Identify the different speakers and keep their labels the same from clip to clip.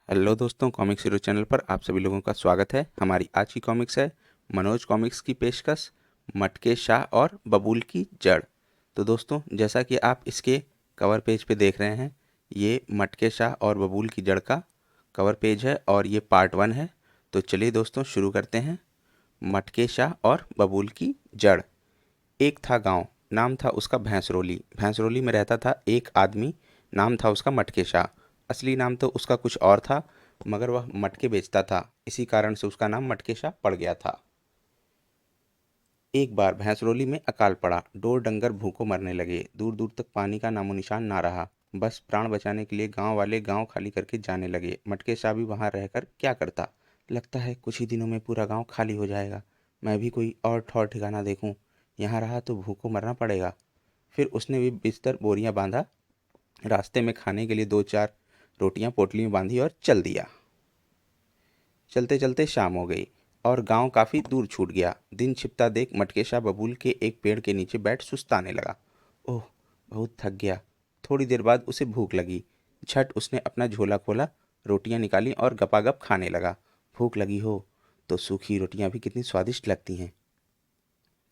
Speaker 1: Hello दोस्तों, comics hero channel पर आप सभी लोगों का स्वागत है। हमारी आज की कॉमिक्स है मनोज कॉमिक्स की पेशकश मटके शाह और बबूल की जड़। तो दोस्तों, जैसा कि आप इसके कवर पेज पे देख रहे हैं, ये मटके शाह और बबूल की जड़ का कवर पेज है और ये पार्ट 1 है। तो चलिए दोस्तों, शुरू करते हैं। मटके शाह और बबूल की जड़। एक था गांव, नाम था उसका भैंसरोली। भैंसरोली में रहता था एक आदमी, नाम था उसका मटके शाह। असली नाम तो उसका कुछ और था, मगर वह मटके बेचता था, इसी कारण से उसका नाम मटके शाह पड़ गया था। एक बार भैंसरोली में अकाल पड़ा, ढोर डंगर भूखों मरने लगे, दूर दूर तक पानी का नामो निशान ना रहा। बस प्राण बचाने के लिए गांव वाले गांव खाली करके जाने लगे। मटके शाह भी वहां रहकर क्या करता। लगता है कुछ ही दिनों में पूरा गांव खाली हो जाएगा। मैं भी कोई और ठौर ठिकाना देखूं, यहाँ रहा तो भूखों मरना पड़ेगा। फिर उसने भी बिस्तर बोरियां बांधा, रास्ते में खाने के लिए दो चार रोटियां पोटली में बांधी और चल दिया। चलते चलते शाम हो गई और गांव काफी दूर छूट गया। दिन छिपता देख मटके शाह बबूल के एक पेड़ के नीचे बैठ सुस्ताने लगा। ओह, बहुत थक गया। थोड़ी देर बाद उसे भूख लगी। झट उसने अपना झोला खोला, रोटियां निकाली और गपागप खाने लगा। भूख लगी हो तो सूखी रोटियां भी कितनी स्वादिष्ट लगती हैं।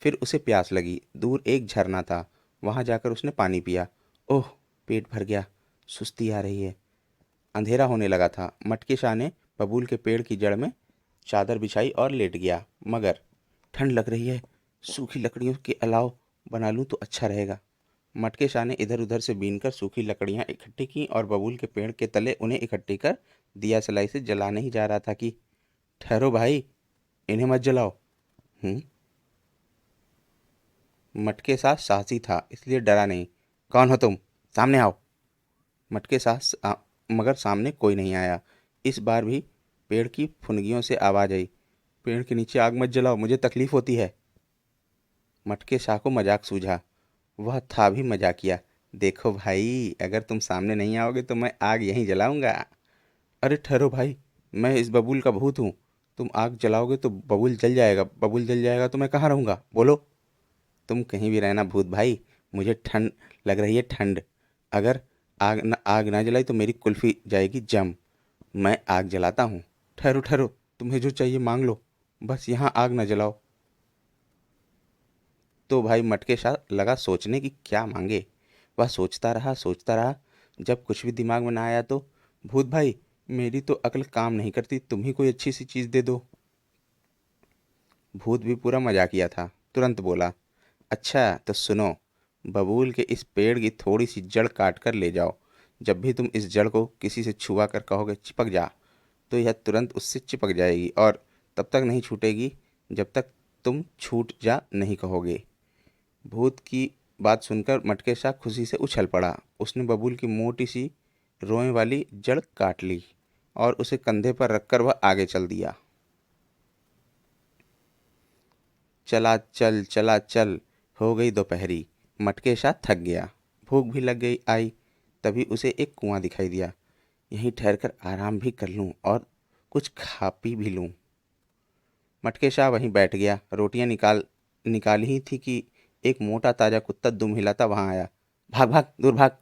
Speaker 1: फिर उसे प्यास लगी। दूर एक झरना था, वहां जाकर उसने पानी पिया। ओह, पेट भर गया। सुस्ती आ रही है। अंधेरा होने लगा था। मटके शाह ने बबूल के पेड़ की जड़ में चादर बिछाई और लेट गया। मगर ठंड लग रही है, सूखी लकड़ियों के अलाव बना लूं तो अच्छा रहेगा। मटके शाह ने इधर उधर से बीनकर सूखी लकड़ियां इकट्ठी की और बबूल के पेड़ के तले उन्हें इकट्ठी कर दिया सलाई से जलाने ही जा रहा था कि ठहरो भाई, इन्हें मत जलाओ। हम्म। मटके शाह साहसी था, इसलिए डरा नहीं। कौन हो तुम? सामने आओ। मटके मगर सामने कोई नहीं आया। इस बार भी पेड़ की फुनगियों से आवाज आई। पेड़ के नीचे आग मत जलाओ, मुझे तकलीफ होती है। मटके शाह को मजाक सूझा। वह था भी मजाकिया। देखो भाई, अगर तुम सामने नहीं आओगे तो मैं आग यहीं जलाऊंगा। अरे ठहरो भाई, मैं इस बबूल का भूत हूँ। तुम आग जलाओगे तो बबूल जल जाएगा, बबूल जल जाएगा तो मैं कहाँ रहूंगा, बोलो। तुम कहीं भी रहना भूत भाई, मुझे ठंड लग रही है, ठंड। अगर आग ना जलाई तो मेरी कुल्फी जाएगी जम। मैं आग जलाता हूँ। ठहरो ठहरो, तुम्हें जो चाहिए मांग लो, बस यहाँ आग न जलाओ। तो भाई मटके शाह लगा सोचने की क्या मांगे। वह सोचता रहा सोचता रहा। जब कुछ भी दिमाग में ना आया तो भूत भाई, मेरी तो अक्ल काम नहीं करती, तुम ही कोई अच्छी सी चीज़ दे दो। भूत भी पूरा मजाकिया था, तुरंत बोला, अच्छा तो सुनो, बबूल के इस पेड़ की थोड़ी सी जड़ काट कर ले जाओ। जब भी तुम इस जड़ को किसी से छुआ कर कहोगे चिपक जा, तो यह तुरंत उससे चिपक जाएगी और तब तक नहीं छूटेगी जब तक तुम छूट जा नहीं कहोगे। भूत की बात सुनकर मटके शाह खुशी से उछल पड़ा। उसने बबूल की मोटी सी रोए वाली जड़ काट ली और उसे कंधे पर रखकर वह आगे चल दिया। चला चल चला चल, हो गई दोपहरी। मटके शाह थक गया, भूख भी लग गई आई। तभी उसे एक कुआं दिखाई दिया। यहीं ठहरकर आराम भी कर लूं और कुछ खा पी भी लूं। मटके शाह वहीं बैठ गया। रोटियां निकाली ही थी कि एक मोटा ताजा कुत्ता दुम हिलाता वहां आया। भाग भाग, दूर भाग।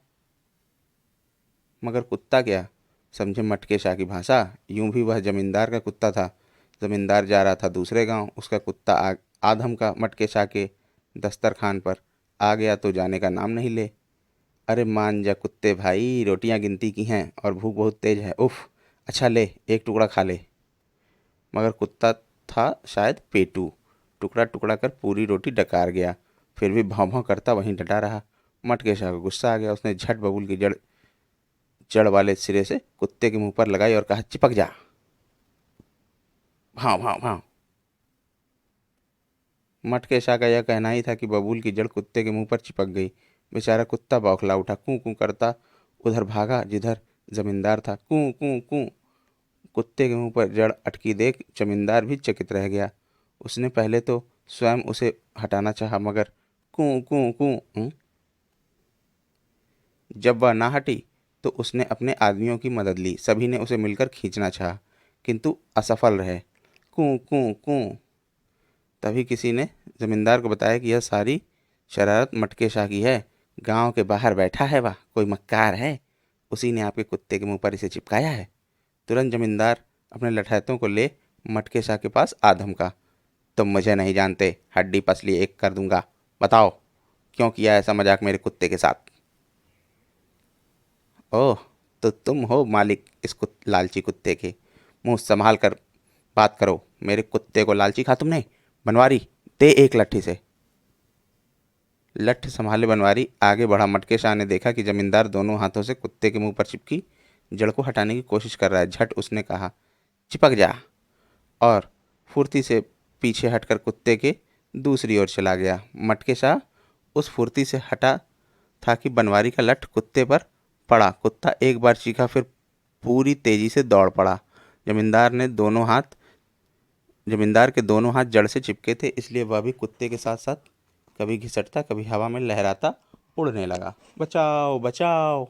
Speaker 1: मगर कुत्ता क्या, समझे मटके शाह की भाषा। यूं भी वह जमींदार का कुत्ता था। जमींदार जा रहा था दूसरे गांव, उसका कुत्ता आधम का मटके शाह के दस्तरखान पर आ गया तो जाने का नाम नहीं ले। अरे मान जा कुत्ते भाई, रोटियां गिनती की हैं और भूख बहुत तेज है, उफ। अच्छा ले, एक टुकड़ा खा ले। मगर कुत्ता था शायद पेटू, टुकड़ा टुकड़ा कर पूरी रोटी डकार गया। फिर भी भौं भौं करता वहीं डटा रहा। मटके शाह को गुस्सा आ गया। उसने झट बबूल की जड़ जड़ वाले सिरे से कुत्ते के मुंह पर लगाई और कहा, चिपक जा। भाव भाव भाव। मटके शाह का यह कहना ही था कि बबूल की जड़ कुत्ते के मुंह पर चिपक गई। बेचारा कुत्ता बौखला उठा, कूं कूं करता उधर भागा जिधर जमींदार था। कूं कूं कूं। कुत्ते के मुंह पर जड़ अटकी देख जमींदार भी चकित रह गया। उसने पहले तो स्वयं उसे हटाना चाहा, मगर कूं कूं कूं जब वह ना हटी तो उसने अपने आदमियों की मदद ली। सभी ने उसे मिलकर खींचना चाहा, किंतु असफल रहे। कूं कूं कूं। तभी किसी ने जमींदार को बताया कि यह सारी शरारत मटके शाह की है। गांव के बाहर बैठा है, वह कोई मक्कार है, उसी ने आपके कुत्ते के मुंह पर इसे चिपकाया है। तुरंत जमींदार अपने लठैतों को ले मटके शाह के पास आ धमका। तुम मुझे नहीं जानते, हड्डी पसली एक कर दूंगा। बताओ क्यों किया ऐसा मजाक मेरे कुत्ते के साथ। ओह, तो तुम हो मालिक इस लालची कुत्ते के। मुंह संभाल कर बात करो, मेरे कुत्ते को लालची कहा तुमने। बनवारी, दे एक लट्ठी से। लठ संभाले बनवारी आगे बढ़ा। मटके शाह ने देखा कि जमींदार दोनों हाथों से कुत्ते के मुंह पर चिपकी जड़ को हटाने की कोशिश कर रहा है। झट उसने कहा, चिपक जा, और फुर्ती से पीछे हटकर कुत्ते के दूसरी ओर चला गया। मटके शाह उस फुर्ती से हटा था कि बनवारी का लठ कुत्ते पर पड़ा। कुत्ता एक बार चीखा, फिर पूरी तेजी से दौड़ पड़ा। जमींदार के दोनों हाथ जड़ से चिपके थे, इसलिए वह भी कुत्ते के साथ साथ कभी घिसटता कभी हवा में लहराता उड़ने लगा। बचाओ बचाओ!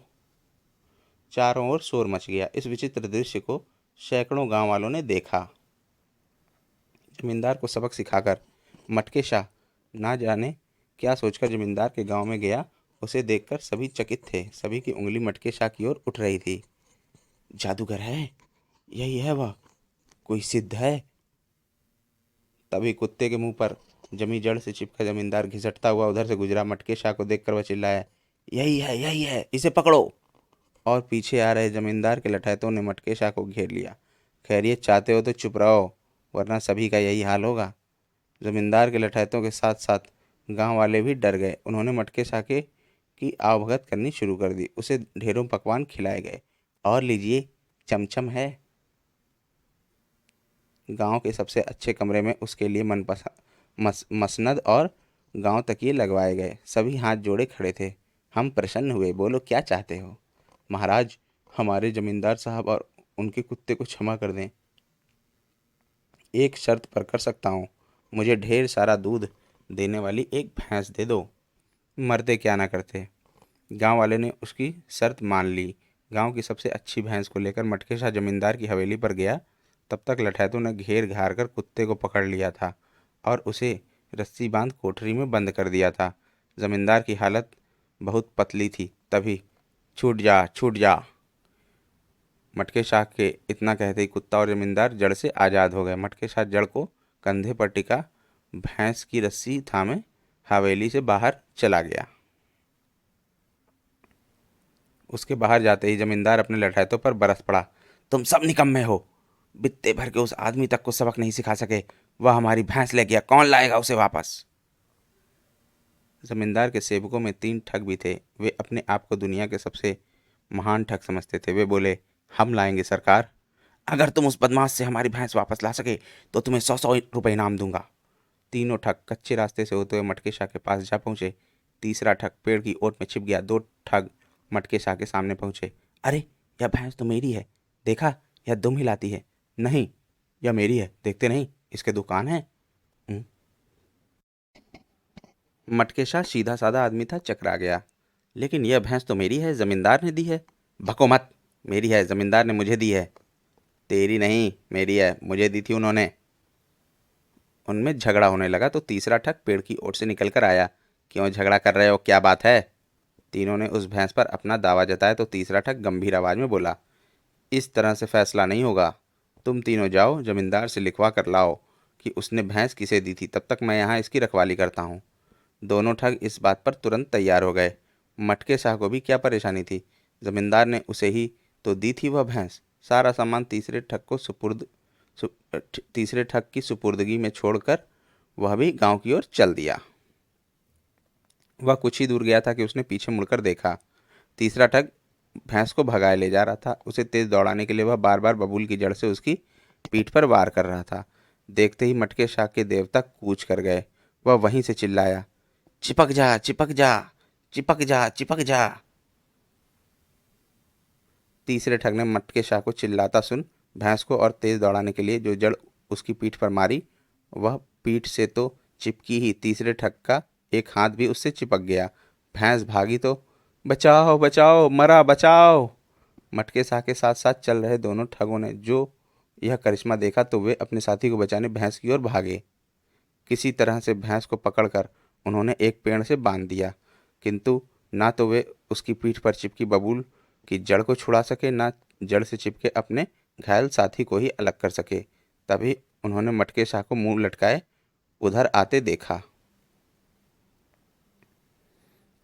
Speaker 1: चारों ओर शोर मच गया। इस विचित्र दृश्य को सैकड़ों गांव वालों ने देखा। जमींदार को सबक सिखाकर मटके शाह ना जाने क्या सोचकर जमींदार के गांव में गया। उसे देखकर सभी चकित थे। सभी की उंगली मटके शाह की ओर उठ रही थी। जादूगर है, यही है वह, कोई सिद्ध है। तभी कुत्ते के मुंह पर जमी जड़ से चिपका जमींदार घिसटता हुआ उधर से गुजरा। मटके शाह को देखकर वह चिल्लाया, यही है, इसे पकड़ो। और पीछे आ रहे जमींदार के लठैतों ने मटके शाह को घेर लिया। खैरियत चाहते हो तो चुप रहो, वरना सभी का यही हाल होगा। जमींदार के लठैतों के साथ साथ गांव वाले भी डर गए। उन्होंने मटके शाह के की आवभगत करनी शुरू कर दी। उसे ढेरों पकवान खिलाए गए। और लीजिए, चमचम है। गांव के सबसे अच्छे कमरे में उसके लिए मनपसंद मसनद और गांव तकिए लगवाए गए। सभी हाथ जोड़े खड़े थे। हम प्रसन्न हुए। बोलो क्या चाहते हो? महाराज, हमारे जमींदार साहब और उनके कुत्ते को क्षमा कर दें। एक शर्त पर कर सकता हूँ, मुझे ढेर सारा दूध देने वाली एक भैंस दे दो। मरते क्या ना करते। गांव वाले ने उसकी शर्त मान ली। गांव की सबसे अच्छी भैंस को लेकर मटके शाह जमींदार की हवेली पर गया। तब तक लठैतों ने घेर घार कर कुत्ते को पकड़ लिया था और उसे रस्सी बांध कोठरी में बंद कर दिया था। जमींदार की हालत बहुत पतली थी। तभी छूट जा, छूट जा! मटके शाह के इतना कहते ही कुत्ता और जमींदार जड़ से आज़ाद हो गए। मटके शाह जड़ को कंधे पर टिका भैंस की रस्सी थामे हवेली से बाहर चला गया। उसके बाहर जाते ही जमींदार अपने लठैतों पर बरस पड़ा। तुम सब निकम्मे हो, बित्ते भर के उस आदमी तक को सबक नहीं सिखा सके। वह हमारी भैंस ले गया, कौन लाएगा उसे वापस? जमींदार के सेवकों में 3 ठग भी थे। वे अपने आप को दुनिया के सबसे महान ठग समझते थे। वे बोले, हम लाएंगे सरकार। अगर तुम उस बदमाश से हमारी भैंस वापस ला सके तो तुम्हें 100-100 रुपये इनाम दूंगा। तीनों ठग कच्चे रास्ते से होते हुए मटके शाह के पास जा पहुंचे। तीसरा ठग पेड़ की ओट में छिप गया। 2 ठग मटके शाह के सामने पहुंचे। अरे, यह भैंस तो मेरी है, देखा, यह दुम हिलाती है। नहीं, यह मेरी है, देखते नहीं, इसके दुकान है। मटके शाह सीधा साधा आदमी था, चकरा गया। लेकिन यह भैंस तो मेरी है, जमींदार ने दी है। भको मत, मेरी है, जमींदार ने मुझे दी है। तेरी नहीं, मेरी है, मुझे दी थी उन्होंने। उनमें झगड़ा होने लगा तो तीसरा ठग पेड़ की ओर से निकल कर आया। क्यों झगड़ा कर रहे हो, क्या बात है? तीनों ने उस भैंस पर अपना दावा जताया तो तीसरा ठग गंभीर आवाज में बोला, इस तरह से फैसला नहीं होगा। तुम तीनों जाओ, जमींदार से लिखवा कर लाओ कि उसने भैंस किसे दी थी। तब तक मैं यहाँ इसकी रखवाली करता हूँ। दोनों ठग इस बात पर तुरंत तैयार हो गए। मटके शाह को भी क्या परेशानी थी, जमींदार ने उसे ही तो दी थी वह भैंस। सारा सामान तीसरे ठग की सुपुर्दगी में छोड़कर वह भी गांव की ओर चल दिया। वह कुछ ही दूर गया था कि उसने पीछे मुड़कर देखा। तीसरा ठग भैंस को भगाए ले जा रहा था। उसे तेज दौड़ाने के लिए वह बार बार बबूल की जड़ से उसकी पीठ पर वार कर रहा था। देखते ही मटके शाह के देवता कूच कर गए। वह वहीं से चिल्लाया, चिपक जा, चिपक जा, चिपक जा, चिपक जा! तीसरे ठग ने मटके शाह को चिल्लाता सुन भैंस को और तेज दौड़ाने के लिए जो जड़ उसकी पीठ पर मारी, वह पीठ से तो चिपकी ही, तीसरे ठग का एक हाथ भी उससे चिपक गया। भैंस भागी तो बचाओ बचाओ, मरा बचाओ! मटके शाह के साथ साथ चल रहे दोनों ठगों ने जो यह करिश्मा देखा तो वे अपने साथी को बचाने भैंस की ओर भागे। किसी तरह से भैंस को पकड़कर उन्होंने एक पेड़ से बांध दिया, किंतु ना तो वे उसकी पीठ पर चिपकी बबूल की जड़ को छुड़ा सके, ना जड़ से चिपके अपने घायल साथी को ही अलग कर सके। तभी उन्होंने मटके शाह को मुंह लटकाए उधर आते देखा।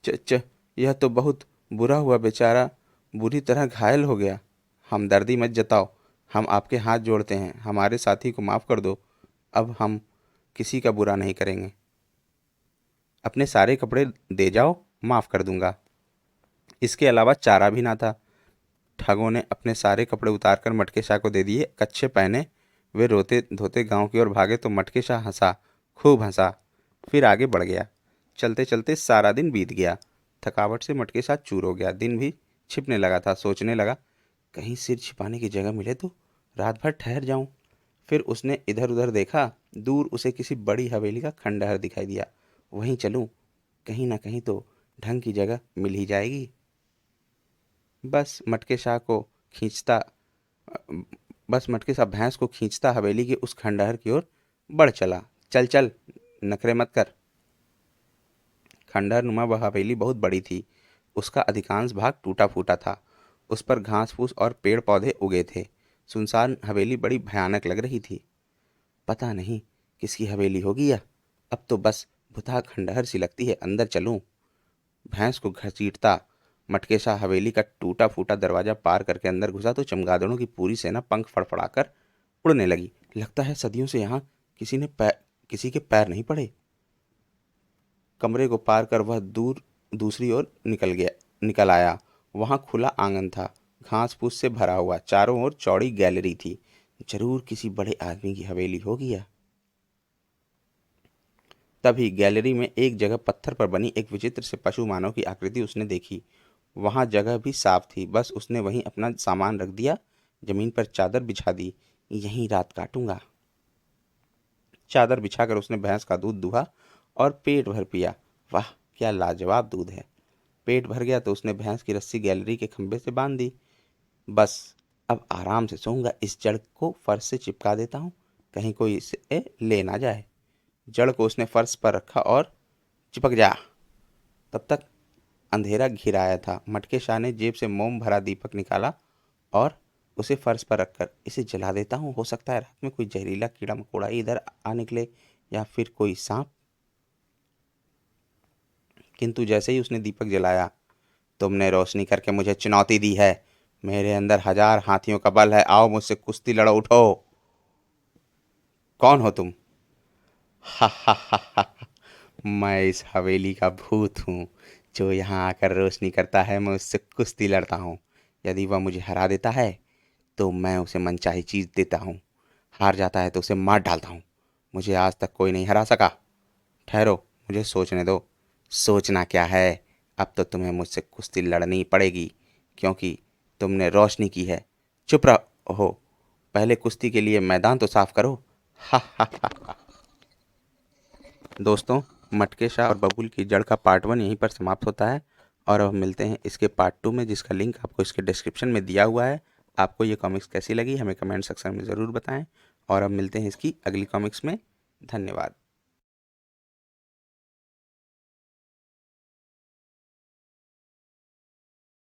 Speaker 1: च च यह तो बहुत बुरा हुआ, बेचारा बुरी तरह घायल हो गया। हमदर्दी मत जताओ, हम आपके हाथ जोड़ते हैं, हमारे साथी को माफ़ कर दो। अब हम किसी का बुरा नहीं करेंगे। अपने सारे कपड़े दे जाओ, माफ़ कर दूंगा। इसके अलावा चारा भी ना था। ठगों ने अपने सारे कपड़े उतारकर मटके शाह को दे दिए। कच्छे पहने वे रोते धोते गांव की ओर भागे तो मटके शाह हंसा, खूब हंसा, फिर आगे बढ़ गया। चलते चलते सारा दिन बीत गया। थकावट से मटके शाह चूर हो गया। दिन भी छिपने लगा था। सोचने लगा, कहीं सिर छिपाने की जगह मिले तो रात भर ठहर जाऊं। फिर उसने इधर उधर देखा। दूर उसे किसी बड़ी हवेली का खंडहर दिखाई दिया। वहीं चलूं, कहीं ना कहीं तो ढंग की जगह मिल ही जाएगी। बस मटके शाह को खींचता बस मटके साहब भैंस को खींचता हवेली के उस खंडहर की ओर बढ़ चला। चल चल, नखरे मत कर। खंडहर नुमा वह हवेली बहुत बड़ी थी। उसका अधिकांश भाग टूटा फूटा था। उस पर घास फूस और पेड़ पौधे उगे थे। सुनसान हवेली बड़ी भयानक लग रही थी। पता नहीं किसकी हवेली होगी यह। अब तो बस भुतहा खंडहर सी लगती है, अंदर चलूं। भैंस को घसीटता मटके शाह हवेली का टूटा फूटा दरवाजा पार करके अंदर घुसा तो चमगादड़ों की पूरी सेना पंख फड़फड़ाकर उड़ने लगी। लगता है सदियों से यहाँ किसी के पैर नहीं पड़े। कमरे को पार कर वह दूसरी ओर निकल आया। वहां खुला आंगन था, घास फूस से भरा हुआ। चारों ओर चौड़ी गैलरी थी। जरूर किसी बड़े आदमी की हवेली होगी यह। तभी गैलरी में एक जगह पत्थर पर बनी एक विचित्र से पशु मानव की आकृति उसने देखी। वहां जगह भी साफ थी। बस उसने वहीं अपना सामान रख दिया, जमीन पर चादर बिछा दी। यहीं रात काटूंगा। चादर बिछाकर उसने भैंस का दूध दुहा और पेट भर पिया। वाह, क्या लाजवाब दूध है। पेट भर गया तो उसने भैंस की रस्सी गैलरी के खंभे से बांध दी। बस अब आराम से सोऊंगा। इस जड़ को फर्श से चिपका देता हूँ, कहीं कोई इसे ले ना जाए। जड़ को उसने फर्श पर रखा और चिपक जा। तब तक अंधेरा घिर आया था। मटके शाह ने जेब से मोम भरा दीपक निकाला और उसे फर्श पर रखकर, इसे जला देता हूँ, हो सकता है रात में कोई जहरीला कीड़ा मकोड़ा इधर आ निकले या फिर कोई सांप। किंतु जैसे ही उसने दीपक जलाया, तुमने रोशनी करके मुझे चुनौती दी है। मेरे अंदर 1000 हाथियों का बल है। आओ मुझसे कुश्ती लड़ो, उठो। कौन हो तुम? हा हा हा हा। मैं इस हवेली का भूत हूँ, जो यहाँ आकर रोशनी करता है। मैं उससे कुश्ती लड़ता हूँ। यदि वह मुझे हरा देता है तो मैं उसे मनचाही चीज देता हूँ। हार जाता है तो उसे मार डालता हूँ। मुझे आज तक कोई नहीं हरा सका। ठहरो, मुझे सोचने दो। सोचना क्या है, अब तो तुम्हें मुझसे कुश्ती लड़नी पड़ेगी, क्योंकि तुमने रोशनी की है। चुप रहो, पहले कुश्ती के लिए मैदान तो साफ करो। हा हा हा। दोस्तों, मटके शाह और बबुल की जड़ का पार्ट 1 यहीं पर समाप्त होता है। और अब मिलते हैं इसके पार्ट 2 में, जिसका लिंक आपको इसके डिस्क्रिप्शन में दिया हुआ है। आपको ये कॉमिक्स कैसी लगी हमें कमेंट सेक्शन में ज़रूर बताएं। और अब मिलते हैं इसकी अगली कॉमिक्स में। धन्यवाद।